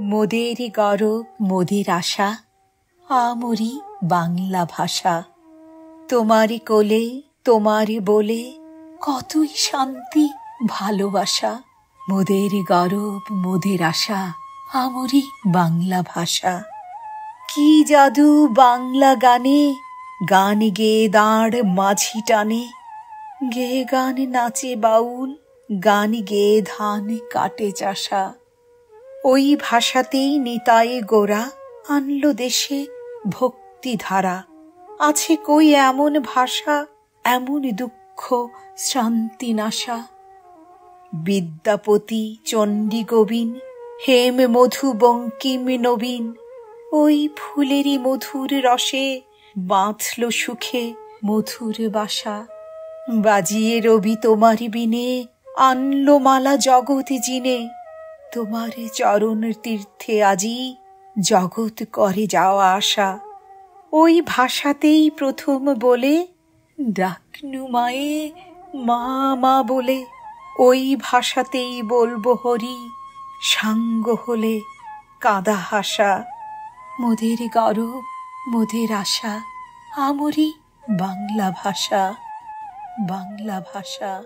মোদের গরব মোদের আশা, আমরি বাংলা ভাষা। তোমারি কোলে তোমারি বলে কতই শান্তি ভালোবাসা। মোদের গরব মোদের আশা, আমরি বাংলা ভাষা। কি জাদু বাংলা গানে, গান গেয়ে দাঁড় মাঝি টানে। গেয়ে গান নাচে বাউল, গান গেয়ে ধান কাটে চাষা। ওই ভাষাতেই নিতায়ে গোরা আনলো দেশে ভক্তি ধারা। আছে কই এমন ভাষা, এমন দুঃখ শ্রান্তি নাশা। বিদ্যাপতি চণ্ডী গোবিন, হেম মধু বঙ্কিম নবীন। ওই ফুলেরই মধুর রসে বাঁধল সুখে মধুর বাসা। বাজিয়ে রবি তোমারি বিনে, আনলো মালা জগৎ জিনে। তোমার চরণ তীর্থে আজি জগৎ করে যাওয়া আসা। ওই ভাষাতেই প্রথম বলে ডাকনু মায়ে মা মা বলে। ওই ভাষাতেই বলবো হরি, সাঙ্গ হলে কাঁদা হাসা। মোদের গরব মোদের আশা, আমরি বাংলা ভাষা, বাংলা ভাষা।